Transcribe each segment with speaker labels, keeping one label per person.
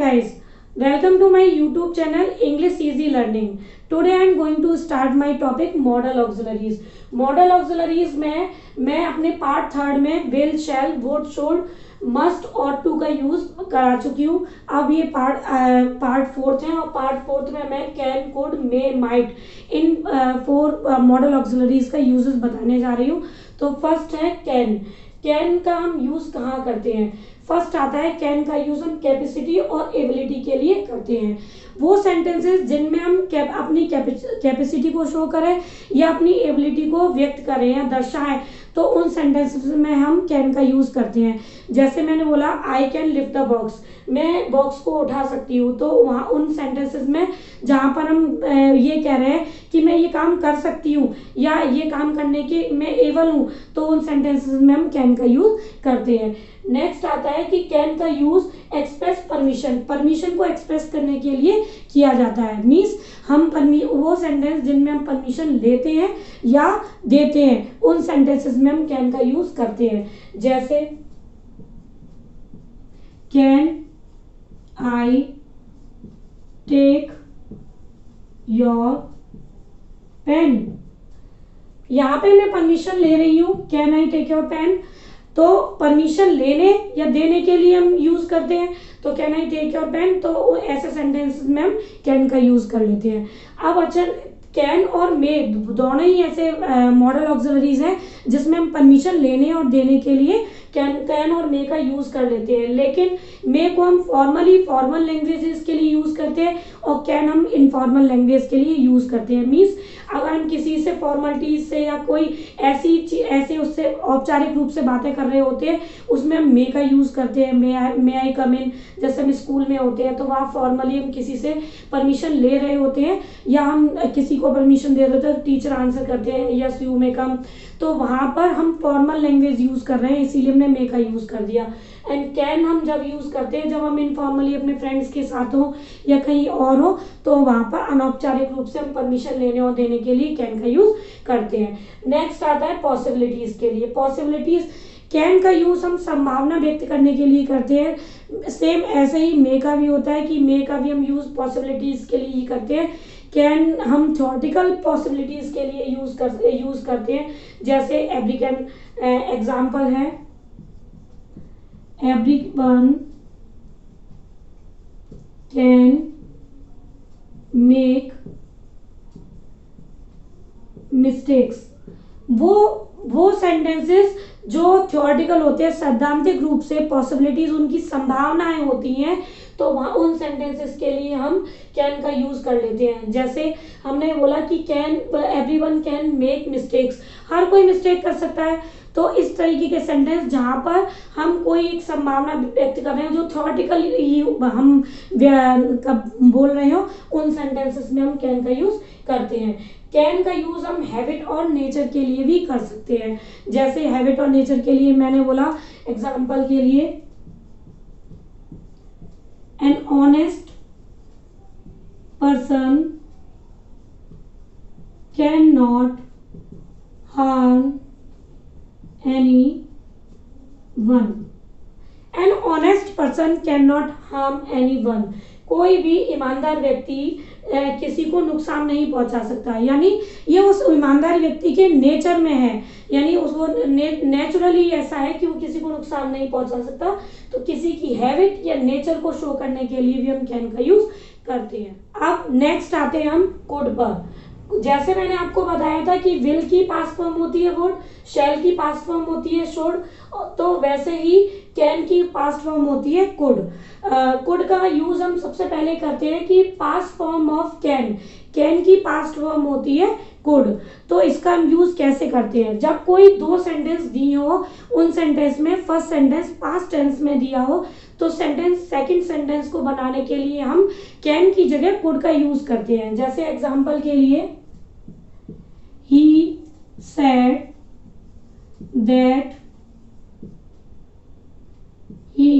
Speaker 1: guys, welcome to my YouTube channel English Easy Learning. Today I am going to start my topic modal auxiliaries. Modal auxiliaries में मैं अपने part third में will, shall, would, should, must और to का use करा चुकी हूँ. अब ये पार्ट फोर्थ है और पार्ट फोर्थ में मैं can, could, may, might in four model auxiliaries का यूजेस बताने जा रही हूँ. तो फर्स्ट है कैन. कैन का हम यूज कहाँ करते हैं? फर्स्ट आता है कैन का यूज हम कैपेसिटी और एबिलिटी के लिए करते हैं. वो सेंटेंसेस जिनमें हम अपनी कैपेसिटी को शो करें या अपनी एबिलिटी को व्यक्त करें या दर्शाएं, तो उन सेंटेंसेस में हम कैन का यूज करते हैं. जैसे मैंने बोला I can lift the box, मैं बॉक्स को उठा सकती हूँ. तो वहाँ उन सेंटेंसेस में जहाँ पर हम ये कह रहे हैं कि मैं ये काम कर सकती हूँ या ये काम करने के मैं एबल हूँ, तो उन सेंटेंसेस में हम कैन का यूज करते हैं. नेक्स्ट आता है कि कैन का यूज एक्सप्रेस परमिशन, परमिशन को एक्सप्रेस करने के लिए किया जाता है. मीन्स हम वो सेंटेंस जिनमें हम परमिशन लेते हैं या देते हैं, उन सेंटेंसेस में हम कैन का यूज करते हैं. जैसे can I take your pen. यहाँ पे मैं परमिशन ले रही हूँ, can I take your pen. तो परमिशन लेने या देने के लिए हम यूज करते हैं. तो can I take your pen, तो ऐसे सेंटेंस में हम कैन का यूज कर लेते हैं. अब अच्छा, कैन और मे दोनों ही ऐसे मॉडल ऑक्सिलरीज हैं जिसमें हम परमिशन लेने और देने के लिए कैन और मे का यूज कर लेते हैं. लेकिन मे को हम फॉर्मल लैंग्वेजेस के लिए यूज करते हैं और कैन हम इनफॉर्मल लैंग्वेज के लिए यूज करते हैं. मीन्स अगर हम किसी से फॉर्मलिटीज से या कोई ऐसे उससे औपचारिक रूप से बातें कर रहे होते हैं, उसमें हम मे का यूज करते हैं. मे आई कम इन, जैसे हम स्कूल में होते हैं तो वहाँ फॉर्मली हम किसी से परमिशन ले रहे होते हैं या हम किसी को परमिशन दे रहे होते हैं, टीचर आंसर करते हैं यस यू मे कम, तो वहाँ पर हम फॉर्मल लैंग्वेज यूज कर रहे हैं, इसीलिए हमने मे का यूज कर दिया. एंड कैन हम जब यूज करते हैं जब हम इनफॉर्मली अपने फ्रेंड्स के साथ हो या कहीं और हो, तो वहाँ पर अनौपचारिक रूप से हम परमिशन लेने और देने के लिए कैन का यूज करते हैं. नेक्स्ट आता है पॉसिबिलिटीज के लिए. पॉसिबिलिटीज कैन का यूज हम संभावना व्यक्त करने के लिए करते हैं. सेम ऐसे ही मे का भी होता है कि मे का भी हम यूज पॉसिबिलिटीज के लिए ही करते हैं. कैन हम थ्योरेटिकल पॉसिबिलिटीज के लिए यूज करते हैं. जैसे एवरीवन एग्जाम्पल है, everyone can make mistakes. वो सेंटेंसेस जो थ्योरेटिकल होते हैं, सैद्धांतिक रूप से पॉसिबिलिटीज उनकी संभावनाएं होती हैं, तो वहाँ उन सेंटेंसेस के लिए हम कैन का यूज कर लेते हैं. जैसे हमने बोला कि एवरीवन कैन मेक मिस्टेक्स, हर कोई मिस्टेक कर सकता है. तो इस तरीके के सेंटेंस जहाँ पर हम कोई एक संभावना व्यक्त कर रहे हैं जो थ्योरेटिकली हम बोल रहे हो, उन सेंटेंसेस में हम कैन का यूज करते हैं. कैन का यूज हम हैबिट और नेचर के लिए भी कर सकते हैं. जैसे हैबिट और नेचर के लिए मैंने बोला एग्जाम्पल के लिए, an honest person can not harm anyone. An honest person cannot harm anyone. कोई भी ईमानदार व्यक्ति किसी को नुकसान नहीं पहुंचा सकता. यानी ये उस ईमानदार व्यक्ति के नेचर में है, यानी उसको नेचुरली ऐसा है कि वो किसी को नुकसान नहीं पहुंचा सकता. तो किसी की हैबिट या नेचर को शो करने के लिए भी हम कैन का यूज करते हैं. अब नेक्स्ट आते हैं हम कुड पर. जैसे मैंने आपको बताया था कि विल की पास्ट फॉर्म होती है वुड, शैल की पास्ट फॉर्म होती है शुड, तो वैसे ही कैन की पास्ट फॉर्म होती है कुड. कुड का यूज हम सबसे पहले करते हैं कि past form of can, can की पास्ट फॉर्म होती है कुड. तो इसका हम यूज कैसे करते हैं? जब कोई दो सेंटेंस दी हो, उन सेंटेंस में फर्स्ट सेंटेंस पास्ट टेंस में दिया हो, तो सेकंड सेंटेंस को बनाने के लिए हम कैन की जगह कुड का यूज करते हैं. जैसे एग्जांपल के लिए, he said that he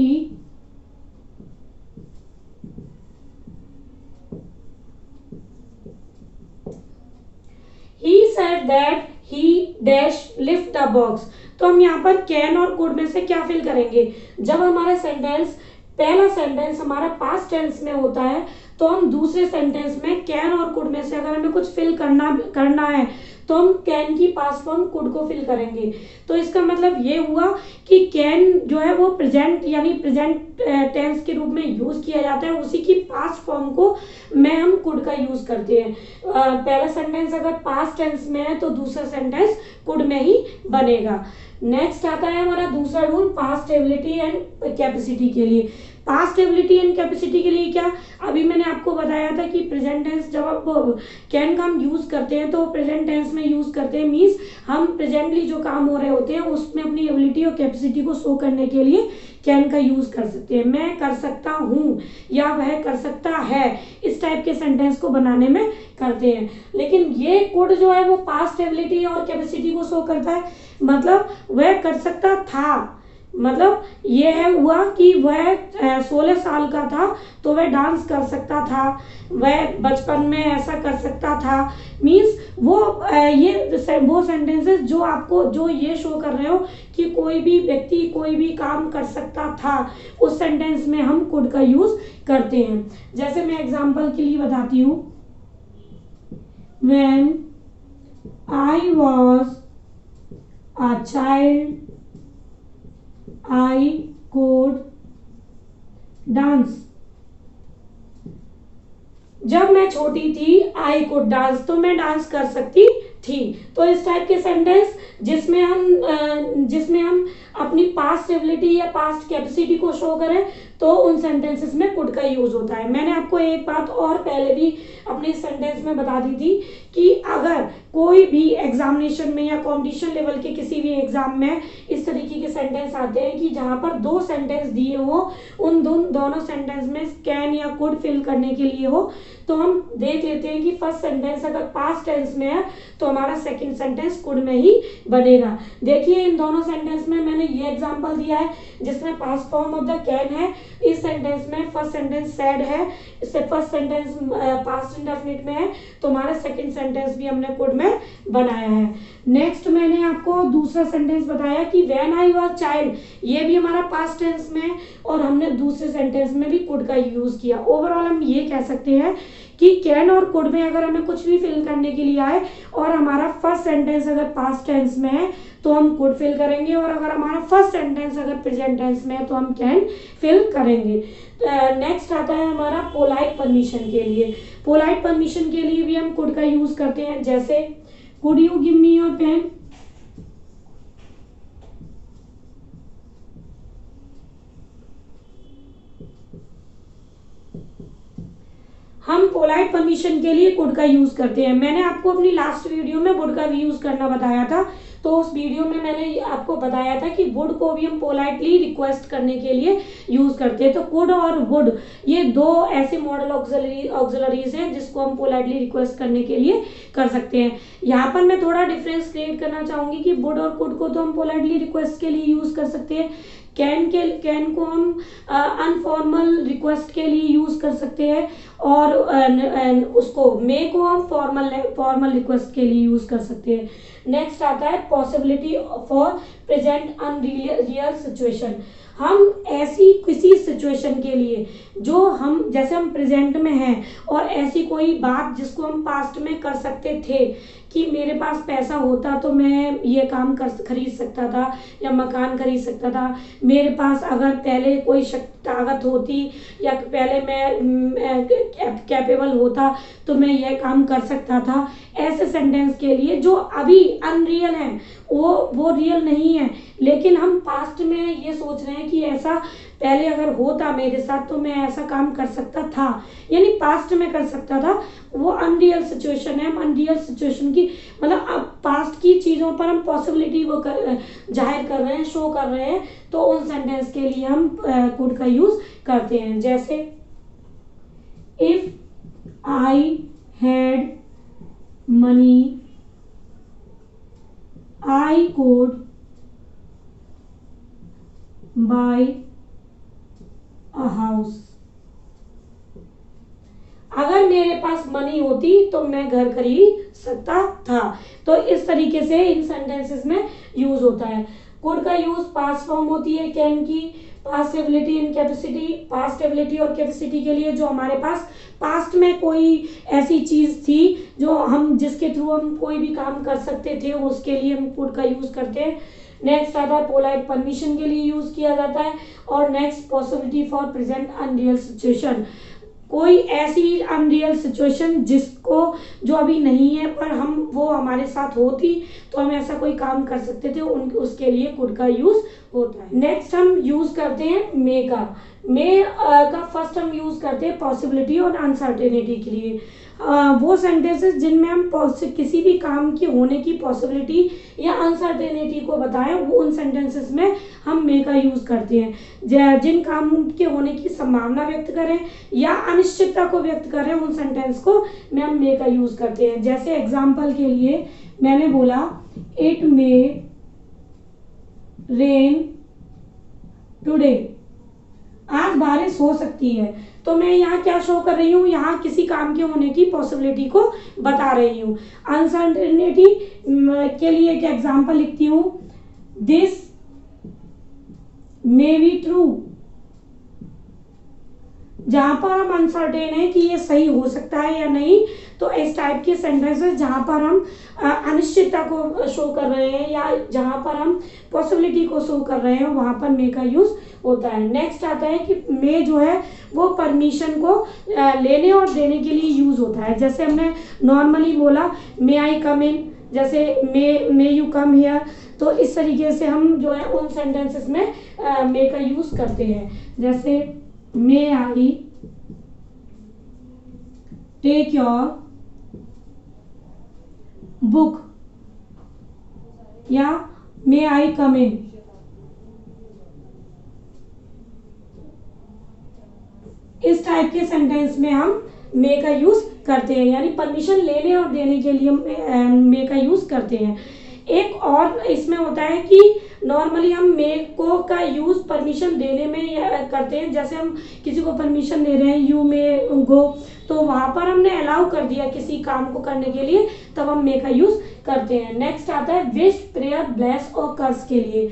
Speaker 1: said that he dash lift the box. तो हम यहाँ पर कैन और कुड में से क्या फिल करेंगे? जब हमारा सेंटेंस पहला सेंटेंस हमारा पास्ट टेंस में होता है, तो हम दूसरे सेंटेंस में कैन और कुड में से अगर हमें कुछ फिल करना है तो हम कैन की पास्ट फॉर्म कुड को फिल करेंगे। तो इसका मतलब ये हुआ कि कैन जो है वो प्रेजेंट यानी प्रेजेंट टेंस के रूप में यूज किया जाता है, उसी की पास्ट फॉर्म को में हम कुड का यूज करते हैं। पहला सेंटेंस अगर पास्ट टेंस में है तो दूसरा सेंटेंस कुड में ही बनेगा। नेक्स्ट आता है हमारा दूसरा rule past ability and capacity के लिए। पास्ट एबिलिटी एंड कैपेसिटी के लिए क्या, अभी मैंने आपको बताया था कि प्रेजेंट टेंस जब आप कैन का हम यूज करते हैं तो प्रेजेंट टेंस में यूज करते हैं, मीन्स हम प्रेजेंटली जो काम हो रहे होते हैं उसमें अपनी एबिलिटी और कैपेसिटी को शो करने के लिए कैन का यूज कर सकते हैं। मैं कर सकता हूँ या वह कर सकता है, इस टाइप के सेंटेंस को बनाने में करते हैं। लेकिन ये कुड जो है वो पास्ट एबिलिटी और कैपेसिटी को शो करता है, मतलब वह कर सकता था, मतलब ये है हुआ कि वह 16 साल का था तो वह डांस कर सकता था, वह बचपन में ऐसा कर सकता था। मीन्स वो ये वो सेंटेंसेस जो आपको जो ये शो कर रहे हो कि कोई भी व्यक्ति कोई भी काम कर सकता था, उस सेंटेंस में हम कुड का यूज करते हैं। जैसे मैं एग्जांपल के लिए बताती हूँ, When I was a child I could dance। जब मैं छोटी थी आई कुड डांस, तो मैं डांस कर सकती थी। तो इस टाइप के सेंटेंस जिसमें हम अपनी पास्ट एबिलिटी या पास्ट कैपेसिटी को शो करें तो उन सेंटेंसेस में कुड का यूज होता है। मैंने आपको एक बात और पहले भी अपने सेंटेंस में बता दी थी कि अगर कोई भी एग्जामिनेशन में या कंपटीशन लेवल के किसी भी एग्जाम में इस तरीके के सेंटेंस आते हैं कि जहां पर दो सेंटेंस दिए हो, उन दोनों सेंटेंस में कैन या कुड फिल करने के लिए हो, तो हम देख लेते हैं कि फर्स्ट सेंटेंस अगर पास्ट टेंस में है तो हमारा सेकंड सेंटेंस कुड में ही बनेगा। देखिए इन दोनों सेंटेंस में मैंने ये एग्जांपल दिया है जिसमें past form of the can है। इस सेंटेंस में फर्स्ट सेंटेंस सैड है, इससे फर्स्ट सेंटेंस पास्ट इंडेफिनिट में है, तो हमारा सेकंड सेंटेंस भी हमने कुड में बनाया है। नेक्स्ट मैंने आपको दूसरा सेंटेंस बताया कि व्हेन आई वाज चाइल्ड, ये भी हमारा पास्ट टेंस में है और हमने दूसरे सेंटेंस में भी कुड का यूज किया। ओवरऑल हम ये कह सकते हैं कि कैन और कुड में अगर हमें कुछ भी फिल करने के लिए आए और हमारा फर्स्ट सेंटेंस अगर पास्ट टेंस में है तो हम कुड फिल करेंगे, और अगर हमारा फर्स्ट सेंटेंस अगर प्रेजेंट टेंस में है तो हम कैन फिल करेंगे। नेक्स्ट आता है हमारा पोलाइट परमिशन के लिए। पोलाइट परमिशन के लिए भी हम कुड का यूज करते हैं, जैसे could you give me your pen. हम पोलाइट परमिशन के लिए कुड का यूज करते हैं। मैंने आपको अपनी लास्ट वीडियो में वुड का भी यूज करना बताया था, तो उस वीडियो में मैंने आपको बताया था कि वुड को भी हम पोलाइटली रिक्वेस्ट करने के लिए यूज करते हैं। तो कुड और वुड ये दो ऐसे मॉडल ऑक्सिलरीज हैं जिसको हम पोलाइटली रिक्वेस्ट करने के लिए कर सकते हैं। यहाँ पर मैं थोड़ा डिफरेंस क्रिएट करना चाहूंगी कि वुड और कुड को तो हम पोलाइटली रिक्वेस्ट के लिए यूज कर सकते हैं, कैन को हम अनफॉर्मल रिक्वेस्ट के लिए यूज कर सकते हैं, और उसको मे को हम फॉर्मल रिक्वेस्ट के लिए यूज कर सकते हैं। नेक्स्ट आता है possibility for present unreal situation. हम ऐसी किसी सिचुएशन के लिए जो हम जैसे हम प्रेजेंट में हैं और ऐसी कोई बात जिसको हम पास्ट में कर सकते थे कि मेरे पास पैसा होता तो मैं ये काम खरीद सकता था या मकान खरीद सकता था, मेरे पास अगर पहले कोई ताकत होती या पहले मैं कैपेबल होता तो मैं यह काम कर सकता था। ऐसे सेंटेंस के लिए जो अभी अनरियल है, वो रियल नहीं है, लेकिन हम पास्ट में ये सोच रहे हैं कि ऐसा पहले अगर होता मेरे साथ तो मैं ऐसा काम कर सकता था, यानी पास्ट में कर सकता था, वो अनरियल सिचुएशन है। हम अनरियल सिचुएशन की मतलब अब पास्ट की चीज़ों पर हम पॉसिबिलिटी वो जाहिर कर रहे हैं, शो कर रहे हैं, तो उन सेंटेंस के लिए हम कुड का यूज करते हैं। जैसे if I had money I could bye a house. अगर मेरे पास मनी होती तो मैं घर खरीद सकता था। तो इस तरीके से इन सेंटेंसेस में यूज होता है। कुड का यूज पास्ट फॉर्म होती है कैन की, past ability and capacity, past ability और कैपेसिटी के लिए जो हमारे पास पास्ट में कोई ऐसी चीज थी जो हम जिसके थ्रू हम कोई भी काम कर सकते थे, उसके लिए हम कुड का यूज करते हैं। नेक्स्ट आता है पोलाइट परमिशन के लिए यूज किया जाता है। और next possibility for present unreal situation, कोई ऐसी अनरियल सिचुएशन जिसको जो अभी नहीं है पर हम वो हमारे साथ होती तो हम ऐसा कोई काम कर सकते थे, उसके लिए कुड का यूज होता है। नेक्स्ट हम यूज करते हैं मे का। मे का फर्स्ट हम यूज करते हैं पॉसिबिलिटी और अनसर्टेनिटी के लिए। वो सेंटेंसेस जिनमें हम किसी भी काम की होने की पॉसिबिलिटी या अनसर्टेनिटी को बताएं, वो उन सेंटेंसेस में हम मे का यूज करते हैं। जिन काम के होने की संभावना व्यक्त करें या अनिश्चितता को व्यक्त करें, उन सेंटेंस को में हम मे का यूज करते हैं। जैसे एग्जाम्पल के लिए मैंने बोला इट मे रेन टुडे, आज बारिश हो सकती है, तो मैं यहाँ क्या शो कर रही हूँ, यहाँ किसी काम के होने की पॉसिबिलिटी को बता रही हूँ। अनसर्टेनिटी के लिए एक एग्जांपल लिखती हूँ, दिस मे बी ट्रू, जहां पर हम अनसर्टेन है कि ये सही हो सकता है या नहीं, तो इस टाइप के सेंटेंसेस जहां पर हम अनिश्चितता को शो कर रहे हैं या जहां पर हम पॉसिबिलिटी को शो कर रहे हैं, वहां पर मे का यूज होता है। नेक्स्ट आता है कि मे जो है वो परमिशन को लेने और देने के लिए यूज होता है। जैसे हमने नॉर्मली बोला मे आई कम इन, जैसे मे यू कम हियर, तो इस तरीके से हम जो है उन सेंटेंसेस में मे का यूज करते हैं। जैसे मे आई टेक योर बुक या मे आई कम इन। इस टाइप के सेंटेंस में हम मे का यूज करते हैं, यानी परमिशन लेने और देने के लिए मे का यूज करते हैं। एक और इसमें होता है कि नॉर्मली हम मे को का यूज परमिशन देने में करते हैं। जैसे हम किसी को परमिशन दे रहे हैं, यू मे गो, तो वहां पर हमने अलाउ कर दिया किसी काम को करने के लिए, तब हम मे का यूज करते हैं। नेक्स्ट आता है विश, प्रेयर, ब्लेस और कर्स के लिए।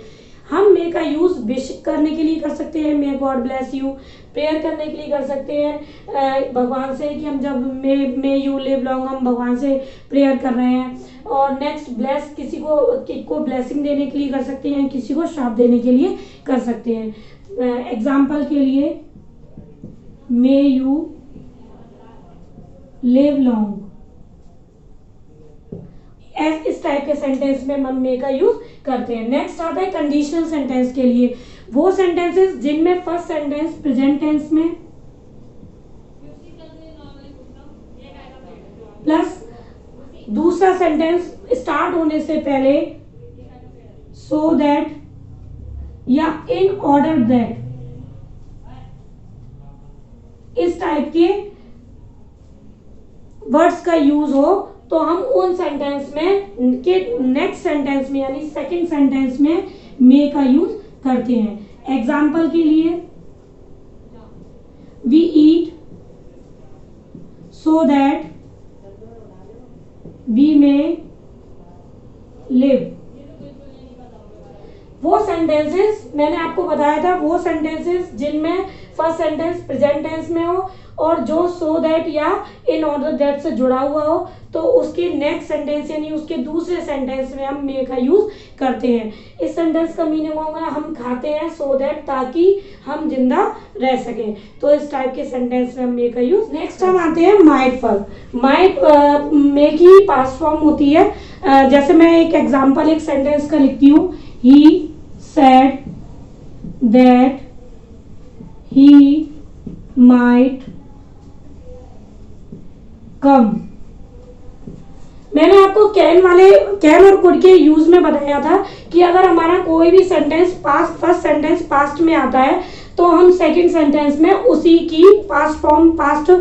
Speaker 1: हम मे का यूज विश करने के लिए कर सकते हैं, may God bless you. Prayer करने के लिए कर सकते हैं भगवान से कि हम जब मे यू लिव लॉन्ग, हम भगवान से प्रेयर कर रहे हैं। और नेक्स्ट ब्लेस, किसी को ब्लेसिंग देने के लिए कर सकते हैं, किसी को श्राप देने के लिए कर सकते हैं। एग्जाम्पल के लिए मे यू लिव लॉन्ग, इस टाइप के सेंटेंस में हम मे का यूज करते हैं। नेक्स्ट आता है कंडीशनल सेंटेंस के लिए, वो सेंटेंसेस जिनमें फर्स्ट सेंटेंस प्रेजेंट टेंस में प्लस दूसरा सेंटेंस स्टार्ट होने से पहले सो दैट या इन ऑर्डर दैट, इस टाइप के वर्ड्स का यूज हो, तो हम उन सेंटेंस में के नेक्स्ट सेंटेंस में यानी सेकंड सेंटेंस में मे का यूज करते हैं। एग्जाम्पल के लिए we eat so that we may live. वो सेंटेंसेस मैंने आपको बताया था, वो सेंटेंसेस जिनमें फर्स्ट सेंटेंस प्रेजेंट टेंस में हो और जो सो दैट या इन ऑर्डर दैट से जुड़ा हुआ हो, तो उसके नेक्स्ट सेंटेंस यानी उसके दूसरे सेंटेंस में हम मे का यूज करते हैं। इस सेंटेंस का मीनिंग होगा हम खाते हैं सो दैट, ताकि हम जिंदा रह सकें, तो इस टाइप के सेंटेंस में हम मे का यूज। नेक्स्ट हम आते हैं माइट पर। माइट मे की पास्ट फॉर्म होती है। जैसे मैं एक एग्जांपल एक सेंटेंस का लिखती हूँ, he said that he might come. मैंने आपको कैन और कुड के यूज में बताया था कि अगर हमारा कोई भी सेंटेंस फर्स्ट सेंटेंस पास्ट में आता है, तो हम सेकंड सेंटेंस में उसी की past form, past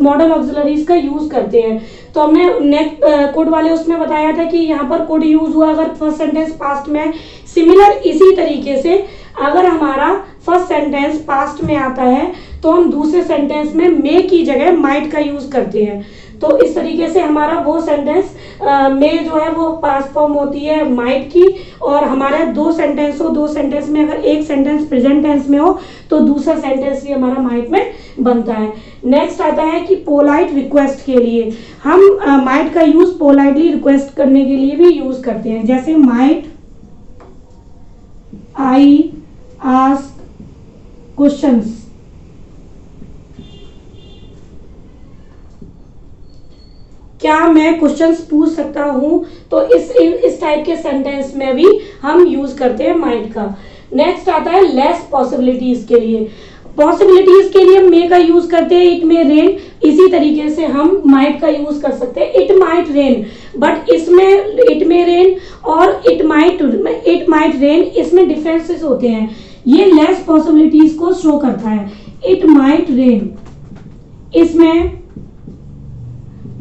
Speaker 1: model auxiliaries का यूज करते हैं। तो हमने कुड वाले उसमें बताया था कि यहाँ पर कुड यूज हुआ अगर फर्स्ट सेंटेंस पास्ट में। सिमिलर इसी तरीके से अगर हमारा फर्स्ट सेंटेंस पास्ट में आता है तो हम दूसरे सेंटेंस में मे की जगह माइट का यूज करते हैं। तो इस तरीके से हमारा वो सेंटेंस में जो है वो पास्ट फॉर्म होती है माइट की, और हमारा दो सेंटेंस हो, दो सेंटेंस में अगर एक सेंटेंस प्रेजेंट टेंस में हो तो दूसरा सेंटेंस भी हमारा माइट में बनता है। नेक्स्ट आता है कि पोलाइट रिक्वेस्ट के लिए हम माइट का यूज पोलाइटली रिक्वेस्ट करने के लिए भी यूज करते हैं, जैसे माइट आई आस्क क्वेश्चंस। क्या मैं क्वेश्चंस पूछ सकता हूं, तो इस टाइप के सेंटेंस में भी हम यूज करते हैं माइट का। नेक्स्ट आता है लेस पॉसिबिलिटीज के लिए। पॉसिबिलिटीज के लिए हम मे का यूज करते हैं, इट मे रेन। इसी तरीके से हम माइट का यूज कर सकते हैं, इट माइट रेन। बट इसमें इट मे रेन और इट माइट रेन, इसमें डिफरेंसेस होते हैं। ये लेस पॉसिबिलिटीज को शो करता है। इट माइट रेन, इसमें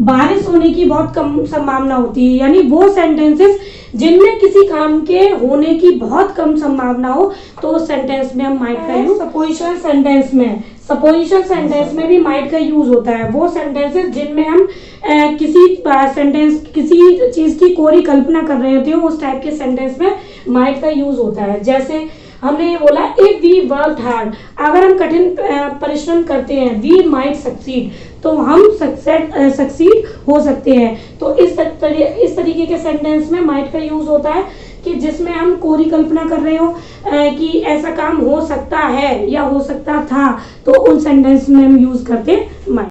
Speaker 1: बारिश होने की बहुत कम संभावना होती है, यानी वो सेंटेंसेस जिनमें किसी काम के होने की बहुत कम संभावना हो तो उस सेंटेंस में हम माइट का यूज। सपोजिशन सेंटेंस में भी माइट का यूज होता है। वो सेंटेंसेस जिनमें हम किसी चीज की कोरी कल्पना कर रहे होते हैं, उस टाइप के सेंटेंस में माइट का यूज होता है। जैसे हमने ये बोला इफ वी वर्क हार्ड, अगर हम कठिन परिश्रम करते हैं, वी माइट सक्सीड, तो हम सक्सीड हो सकते हैं। तो इस तरीके के सेंटेंस में माइट का यूज होता है कि जिसमें हम कोरी कल्पना कर रहे हो कि ऐसा काम हो सकता है या हो सकता था, तो उन सेंटेंस में हम यूज करते हैं माइट।